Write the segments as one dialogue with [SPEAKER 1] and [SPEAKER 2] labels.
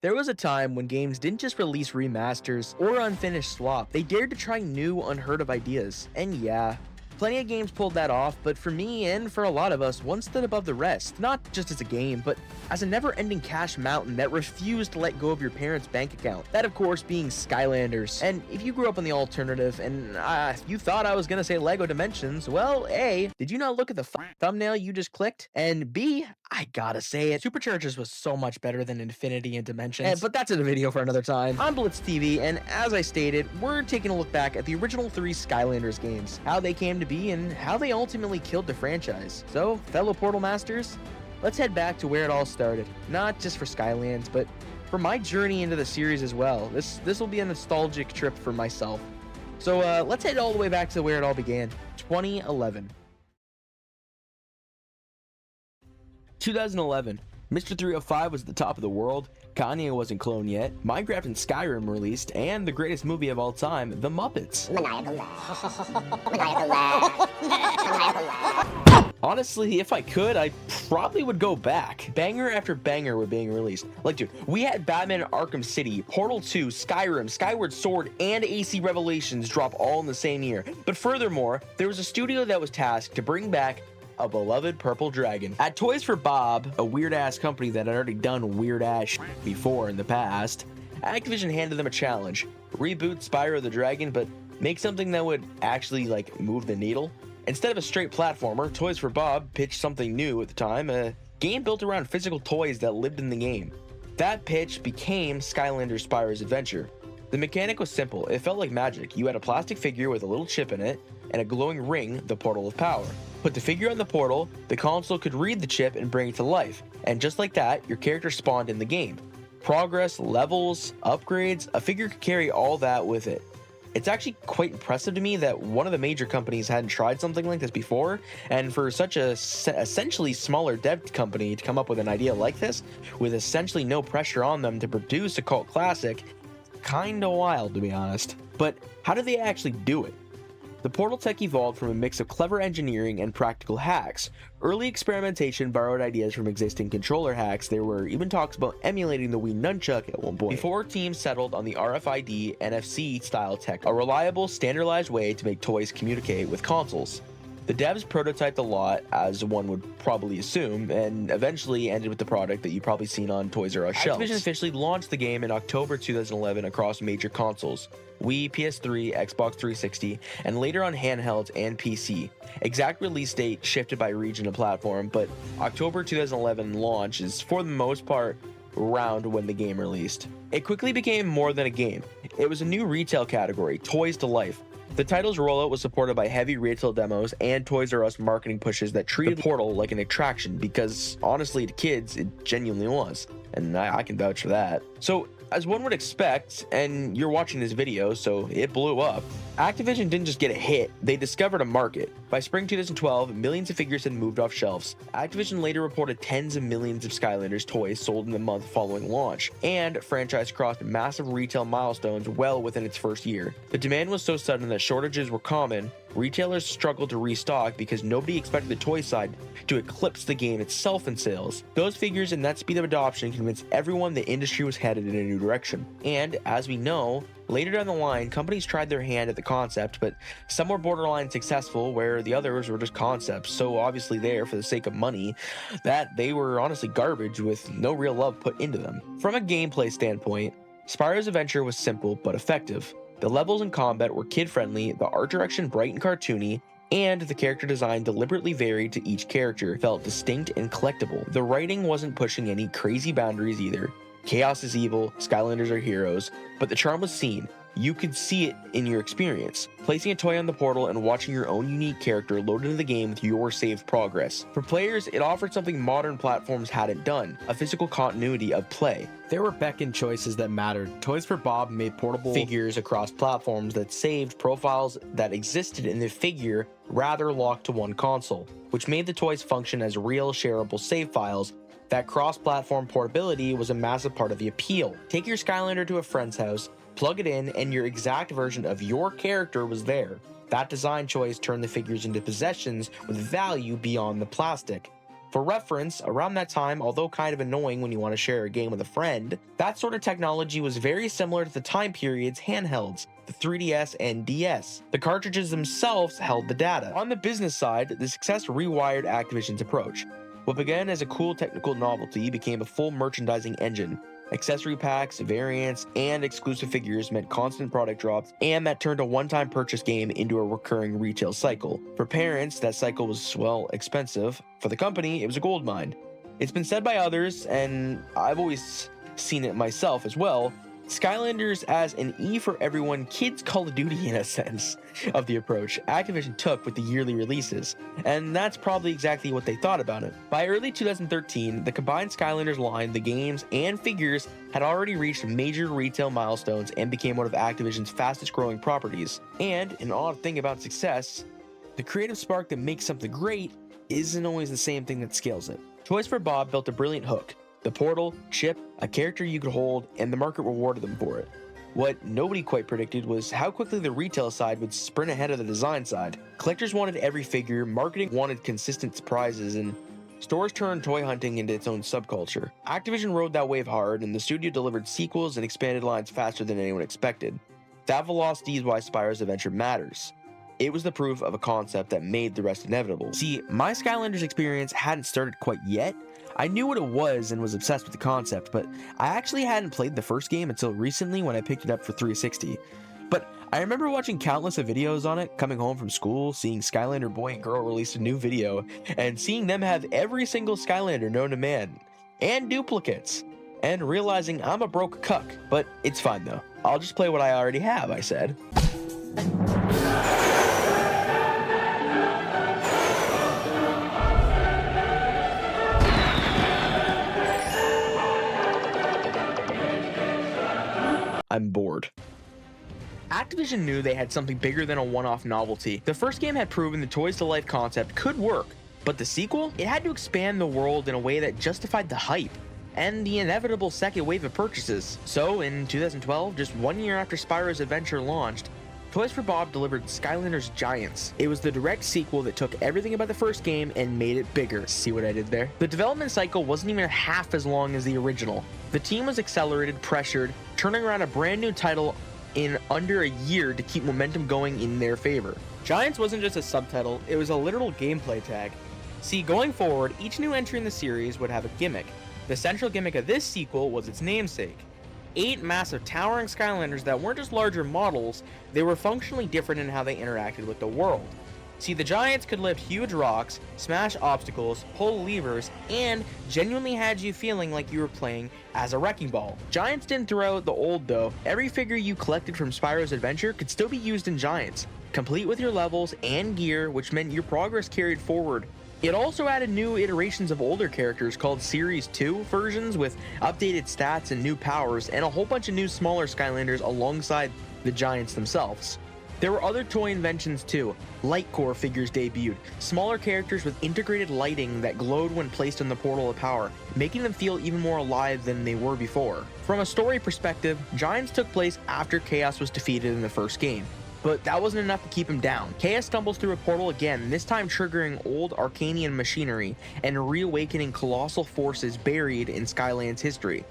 [SPEAKER 1] There was a time when games didn't just release remasters or unfinished swap, they dared to try new, unheard of ideas. And yeah, plenty of games pulled that off, but for me and for a lot of us, one stood above the rest, not just as a game, but as a never-ending cash mountain that refused to let go of your parents' bank account. That, of course, being Skylanders. And if you grew up on the alternative, and you thought I was gonna say Lego Dimensions, well, A, did you not look at the thumbnail you just clicked? And B, I gotta say it, Superchargers was so much better than Infinity and Dimensions. But that's a video for another time. I'm Blitz TV, and as I stated, we're taking a look back at the original 3 Skylanders games, how they came to be, and how they ultimately killed the franchise. So, fellow Portal Masters, let's head back to where it all started. Not just for Skylands, but for my journey into the series as well. This will be a nostalgic trip for myself. So let's head all the way back to where it all began, 2011. 2011. Mr. 305 was at the top of the world, Kanye wasn't cloned yet, Minecraft and Skyrim released, and the greatest movie of all time, The Muppets.
[SPEAKER 2] Maniacal laugh. Maniacal laugh. Maniacal laugh.
[SPEAKER 1] Honestly, if I could, I probably would go back. Banger after banger were being released. Like, dude, we had Batman Arkham City, Portal 2, Skyrim, Skyward Sword, and AC Revelations drop all in the same year. But furthermore, there was a studio that was tasked to bring back a beloved purple dragon. At Toys for Bob, a weird-ass company that had already done weird-ass shit before in the past, Activision handed them a challenge. Reboot Spyro the Dragon, but make something that would actually, like, move the needle. Instead of a straight platformer, Toys for Bob pitched something new at the time, a game built around physical toys that lived in the game. That pitch became Skylanders Spyro's Adventure. The mechanic was simple, it felt like magic. You had a plastic figure with a little chip in it, and a glowing ring, the Portal of Power. Put the figure on the portal, the console could read the chip and bring it to life, and just like that, your character spawned in the game. Progress, levels, upgrades, a figure could carry all that with it. It's actually quite impressive to me that one of the major companies hadn't tried something like this before, and for such a essentially smaller dev company to come up with an idea like this, with essentially no pressure on them to produce a cult classic, kinda wild to be honest. But how did they actually do it? The Portal tech evolved from a mix of clever engineering and practical hacks. Early experimentation borrowed ideas from existing controller hacks. There were even talks about emulating the Wii Nunchuck at one point. Before teams settled on the RFID NFC style tech, a reliable, standardized way to make toys communicate with consoles. The devs prototyped a lot, as one would probably assume, and eventually ended with the product that you've probably seen on Toys R Us shelves. Activision officially launched the game in October 2011 across major consoles: Wii, PS3, Xbox 360, and later on handhelds and PC. Exact release date shifted by region and platform, but October 2011 launch is for the most part around when the game released. It quickly became more than a game. It was a new retail category, Toys to Life. The title's rollout was supported by heavy retail demos and Toys R Us marketing pushes that treated the Portal like an attraction, because honestly to kids it genuinely was, and I can vouch for that. So as one would expect, and you're watching this video so it blew up, Activision didn't just get a hit, they discovered a market. By spring 2012, millions of figures had moved off shelves. Activision later reported tens of millions of Skylanders toys sold in the month following launch, and franchise crossed massive retail milestones well within its first year. The demand was so sudden that shortages were common. Retailers struggled to restock because nobody expected the toy side to eclipse the game itself in sales. Those figures and that speed of adoption convinced everyone the industry was headed in a new direction. And as we know, later down the line, companies tried their hand at the concept, but some were borderline successful where the others were just concepts, so obviously there for the sake of money, that they were honestly garbage with no real love put into them. From a gameplay standpoint, Spyro's Adventure was simple but effective. The levels and combat were kid-friendly, the art direction bright and cartoony, and the character design deliberately varied to each character, felt distinct and collectible. The writing wasn't pushing any crazy boundaries either. Chaos is evil, Skylanders are heroes, but the charm was seen. You could see it in your experience, placing a toy on the portal and watching your own unique character load into the game with your saved progress. For players, it offered something modern platforms hadn't done, a physical continuity of play. There were beckon choices that mattered. Toys for Bob made portable figures across platforms that saved profiles that existed in the figure rather locked to one console, which made the toys function as real shareable save files. That cross-platform portability was a massive part of the appeal. Take your Skylander to a friend's house, plug it in, and your exact version of your character was there. That design choice turned the figures into possessions with value beyond the plastic. For reference, around that time, although kind of annoying when you want to share a game with a friend, that sort of technology was very similar to the time period's handhelds, the 3DS and DS. The cartridges themselves held the data. On the business side, the success rewired Activision's approach. What began as a cool technical novelty became a full merchandising engine. Accessory packs, variants, and exclusive figures meant constant product drops, and that turned a one-time purchase game into a recurring retail cycle. For parents, that cycle was, well, expensive. For the company, it was a goldmine. It's been said by others, and I've always seen it myself as well, Skylanders as an E for everyone kids Call of Duty in a sense of the approach Activision took with the yearly releases, and that's probably exactly what they thought about it. By early 2013, the combined Skylanders line, the games, and figures had already reached major retail milestones and became one of Activision's fastest growing properties. And an odd thing about success, the creative spark that makes something great isn't always the same thing that scales it. Toys for Bob built a brilliant hook. The portal, chip, a character you could hold, and the market rewarded them for it. What nobody quite predicted was how quickly the retail side would sprint ahead of the design side. Collectors wanted every figure, marketing wanted consistent surprises, and stores turned toy hunting into its own subculture. Activision rode that wave hard, and the studio delivered sequels and expanded lines faster than anyone expected. That velocity is why Spyro's adventure matters. It was the proof of a concept that made the rest inevitable. See, my Skylanders experience hadn't started quite yet. I knew what it was and was obsessed with the concept, but I actually hadn't played the first game until recently when I picked it up for 360. But I remember watching countless of videos on it, coming home from school, seeing Skylander Boy and Girl release a new video, and seeing them have every single Skylander known to man, and duplicates, and realizing I'm a broke cuck. But it's fine though. I'll just play what I already have, I said. I'm bored. Activision knew they had something bigger than a one-off novelty. The first game had proven the Toys to Life concept could work, but the sequel? It had to expand the world in a way that justified the hype and the inevitable second wave of purchases. So in 2012, just 1 year after Spyro's adventure launched, Toys for Bob delivered Skylanders Giants. It was the direct sequel that took everything about the first game and made it bigger. See what I did there? The development cycle wasn't even half as long as the original. The team was accelerated, pressured, turning around a brand new title in under a year to keep momentum going in their favor. Giants wasn't just a subtitle, it was a literal gameplay tag. See, going forward, each new entry in the series would have a gimmick. The central gimmick of this sequel was its namesake. 8 massive towering Skylanders that weren't just larger models, they were functionally different in how they interacted with the world. See, the Giants could lift huge rocks, smash obstacles, pull levers, and genuinely had you feeling like you were playing as a wrecking ball. Giants didn't throw out the old though. Every figure you collected from Spyro's adventure could still be used in Giants, complete with your levels and gear, which meant your progress carried forward. It also added new iterations of older characters called Series 2 versions with updated stats and new powers, and a whole bunch of new smaller Skylanders alongside the Giants themselves. There were other toy inventions too. Light Core figures debuted, smaller characters with integrated lighting that glowed when placed on the portal of power, making them feel even more alive than they were before. From a story perspective, Giants took place after Chaos was defeated in the first game. But that wasn't enough to keep him down. Chaos stumbles through a portal again, this time triggering old Arcanian machinery and reawakening colossal forces buried in Skylands history.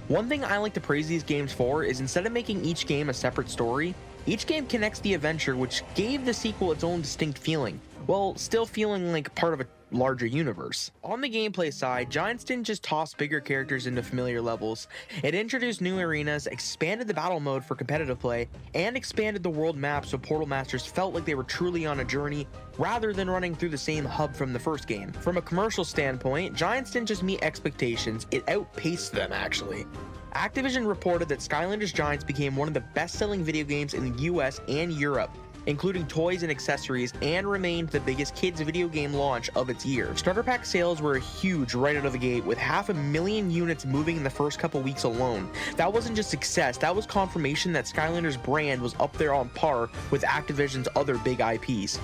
[SPEAKER 1] One thing I like to praise these games for is instead of making each game a separate story, each game connects the adventure, which gave the sequel its own distinct feeling, while still feeling like part of a larger universe. On the gameplay side, Giants didn't just toss bigger characters into familiar levels. It introduced new arenas, expanded the battle mode for competitive play, and expanded the world map so Portal Masters felt like they were truly on a journey rather than running through the same hub from the first game. From a commercial standpoint, Giants didn't just meet expectations, it outpaced them actually. Activision reported that Skylanders Giants became one of the best-selling video games in the US and Europe, including toys and accessories, and remained the biggest kids video game launch of its year. Starter pack sales were huge right out of the gate, with 500,000 units moving in the first couple weeks alone. That wasn't just success, that was confirmation that Skylanders brand was up there on par with Activision's other big IPs.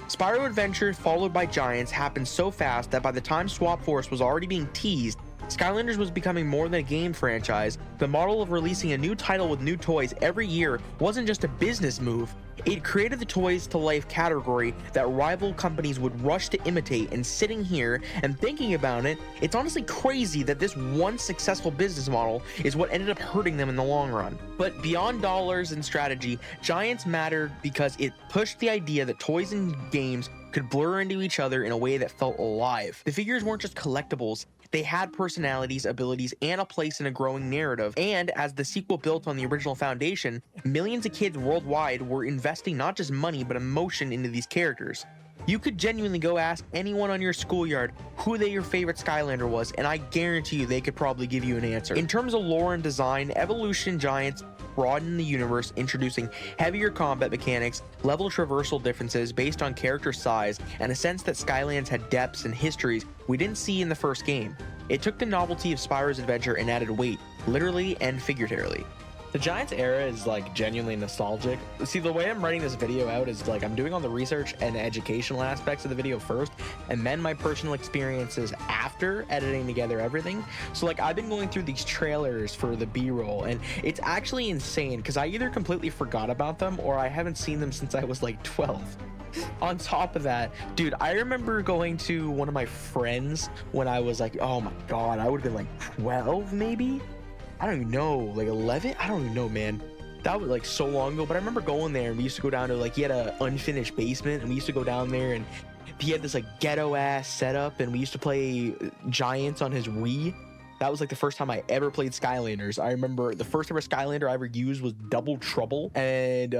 [SPEAKER 1] Spyro Adventure, followed by Giants, happened so fast that by the time Swap Force was already being teased, Skylanders was becoming more than a game franchise. The model of releasing a new title with new toys every year wasn't just a business move, It created the toys to life category that rival companies would rush to imitate, and sitting here and thinking about it, it's honestly crazy that this one successful business model is what ended up hurting them in the long run. But beyond dollars and strategy, Giants mattered because it pushed the idea that toys and games could blur into each other in a way that felt alive. The figures weren't just collectibles, they had personalities, abilities, and a place in a growing narrative. And as the sequel built on the original foundation, millions of kids worldwide were investing not just money but emotion into these characters. You could genuinely go ask anyone on your schoolyard who your favorite Skylander was, and I guarantee you they could probably give you an answer. In terms of lore and design, Evolution Giants broadened the universe, introducing heavier combat mechanics, level traversal differences based on character size, and a sense that Skylands had depths and histories we didn't see in the first game. It took the novelty of Spyro's adventure and added weight, literally and figuratively.
[SPEAKER 3] The Giants era is like genuinely nostalgic. See, the way I'm writing this video out is like I'm doing all the research and educational aspects of the video first, and then my personal experiences after editing together everything. So like I've been going through these trailers for the B-roll, and it's actually insane because I either completely forgot about them or I haven't seen them since I was like 12. On top of that, dude, I remember going to one of my friends when I was like, oh my god, I would have been like 12 maybe? I don't even know, like 11? I don't even know, man. That was like so long ago, but I remember going there and we used to go down to like, he had an unfinished basement and we used to go down there and he had this like ghetto ass setup and we used to play Giants on his Wii. That was like the first time I ever played Skylanders. I remember the first ever Skylander I ever used was Double Trouble and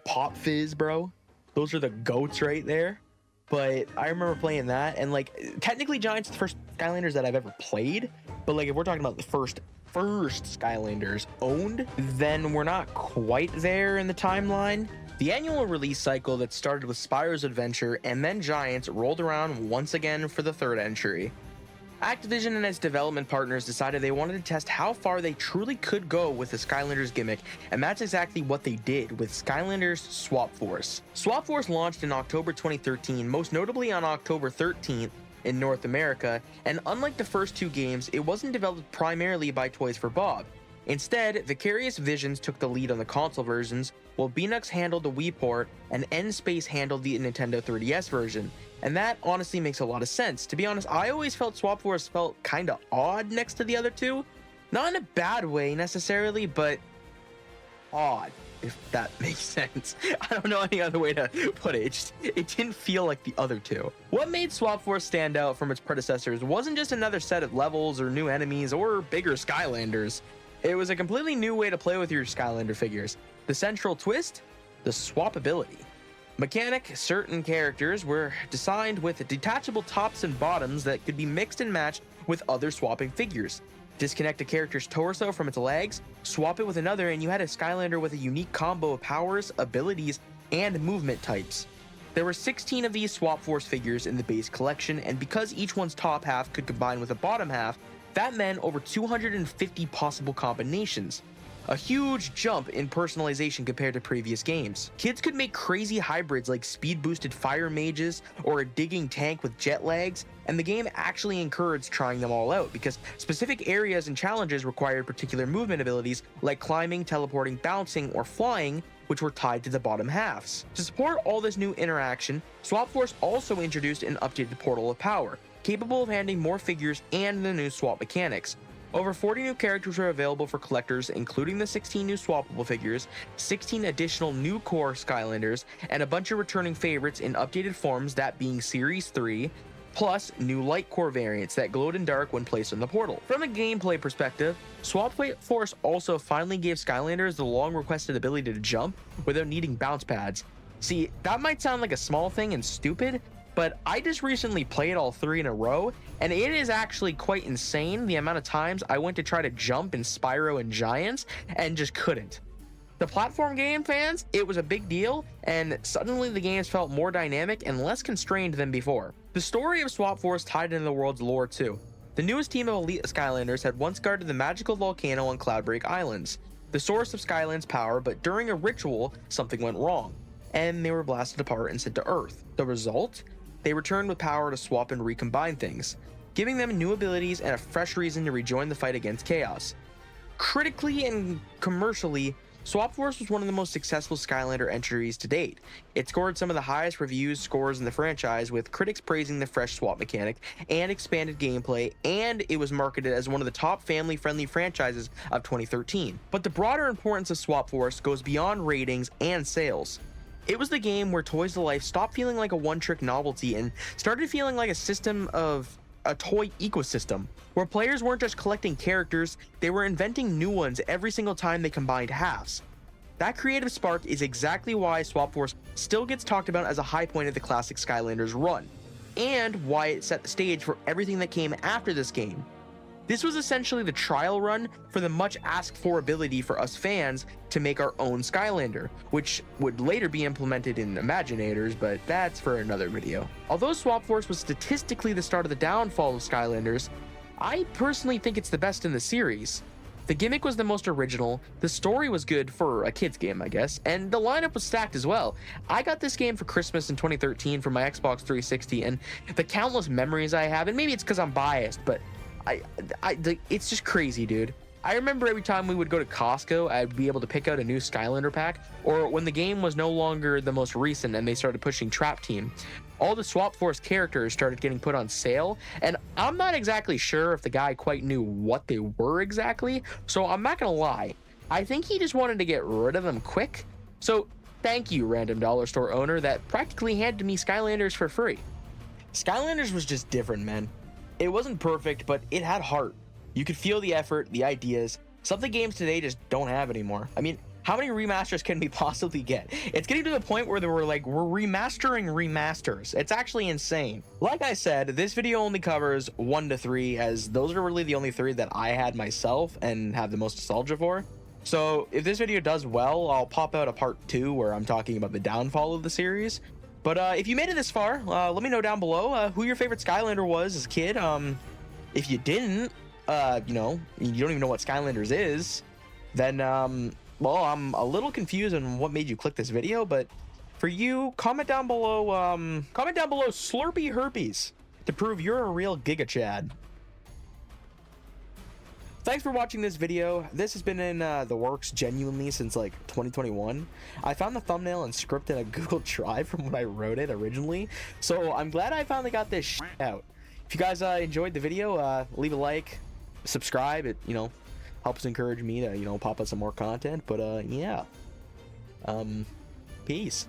[SPEAKER 3] Pop Fizz, bro. Those are the goats right there. But I remember playing that, and like technically Giants are the first Skylanders that I've ever played, but like if we're talking about the first Skylanders owned, then we're not quite there in the timeline. The annual release cycle that started with Spyro's adventure and then Giants rolled around once again for the third entry. Activision and its development partners decided they wanted to test how far they truly could go with the Skylanders gimmick, and that's exactly what they did with Skylanders Swap Force. Swap Force launched in October 2013, most notably on October 13th in North America, and unlike the first two games, it wasn't developed primarily by Toys for Bob. Instead, Vicarious Visions took the lead on the console versions, while Beanuts handled the Wii port and N-Space handled the Nintendo 3DS version. And that honestly makes a lot of sense. To be honest, I always felt Swap Force felt kinda odd next to the other two. Not in a bad way necessarily, but odd, if that makes sense. I don't know any other way to put it. It didn't feel like the other two. What made Swap Force stand out from its predecessors wasn't just another set of levels or new enemies or bigger Skylanders. It was a completely new way to play with your Skylander figures. The central twist? The swapability mechanic. Certain characters were designed with detachable tops and bottoms that could be mixed and matched with other swapping figures. Disconnect a character's torso from its legs, swap it with another, and you had a Skylander with a unique combo of powers, abilities, and movement types. There were 16 of these Swap Force figures in the base collection, and because each one's top half could combine with the bottom half, that meant over 250 possible combinations. A huge jump in personalization compared to previous games. Kids could make crazy hybrids like speed-boosted fire mages or a digging tank with jet legs, and the game actually encouraged trying them all out because specific areas and challenges required particular movement abilities like climbing, teleporting, bouncing, or flying, which were tied to the bottom halves. To support all this new interaction, Swap Force also introduced an updated Portal of Power, capable of handling more figures and the new swap mechanics. Over 40 new characters are available for collectors, including the 16 new swappable figures, 16 additional new core Skylanders, and a bunch of returning favorites in updated forms, that being Series 3, plus new light core variants that glowed in dark when placed on the portal. From a gameplay perspective, Swap Force also finally gave Skylanders the long-requested ability to jump without needing bounce pads. See, that might sound like a small thing and stupid, but I just recently played all 3 in a row, and it is actually quite insane the amount of times I went to try to jump in Spyro and Giants and just couldn't. The platform game fans, it was a big deal, and suddenly the games felt more dynamic and less constrained than before. The story of Swap Force tied into the world's lore too. The newest team of elite Skylanders had once guarded the magical volcano on Cloudbreak Islands, the source of Skyland's power, but during a ritual, something went wrong, and they were blasted apart and sent to Earth. The result? They returned with power to swap and recombine things, giving them new abilities and a fresh reason to rejoin the fight against Chaos. Critically and commercially,
[SPEAKER 1] Swap Force was one of the most successful Skylander entries to date. It scored some of the highest reviews scores in the franchise, with critics praising the fresh swap mechanic and expanded gameplay, and it was marketed as one of the top family-friendly franchises of 2013. But the broader importance of Swap Force goes beyond ratings and sales. It was the game where Toys to Life stopped feeling like a one-trick novelty and started feeling like a toy ecosystem, where players weren't just collecting characters, they were inventing new ones every single time they combined halves. That creative spark is exactly why Swap Force still gets talked about as a high point of the classic Skylanders run, and why it set the stage for everything that came after this game. This was essentially the trial run for the much asked for ability for us fans to make our own Skylander, which would later be implemented in Imaginators, but that's for another video. Although Swap Force was statistically the start of the downfall of Skylanders, I personally think it's the best in the series. The gimmick was the most original, the story was good for a kid's game, I guess, and the lineup was stacked as well. I got this game for Christmas in 2013 for my Xbox 360, and the countless memories I have, and maybe it's because I'm biased, but it's just crazy, dude. I remember every time we would go to Costco, I'd be able to pick out a new Skylander pack, or when the game was no longer the most recent and they started pushing Trap Team, all the Swap Force characters started getting put on sale, and I'm not exactly sure if the guy quite knew what they were exactly, so I'm not gonna lie. I think he just wanted to get rid of them quick. So thank you, random dollar store owner that practically handed me Skylanders for free. Skylanders was just different, man. It wasn't perfect, but it had heart. You could feel the effort, the ideas, something games today just don't have anymore. I mean, how many remasters can we possibly get? It's getting to the point where we're remastering remasters. It's actually insane. Like I said, this video only covers 1 to 3, as those are really the only 3 that I had myself and have the most nostalgia for. So if this video does well, I'll pop out a part 2 where I'm talking about the downfall of the series. But if you made it this far, let me know down below who your favorite Skylander was as a kid. If you didn't, you don't even know what Skylanders is, then, well, I'm a little confused on what made you click this video. But for you, comment down below Slurpee Herpes to prove you're a real Giga Chad. Thanks for watching this video. This has been in the works genuinely since like 2021. I found the thumbnail and script in a Google Drive from when I wrote it originally, so I'm glad I finally got this shit out. If you guys enjoyed the video, leave a like, subscribe. It helps encourage me to pop out some more content. But yeah, peace.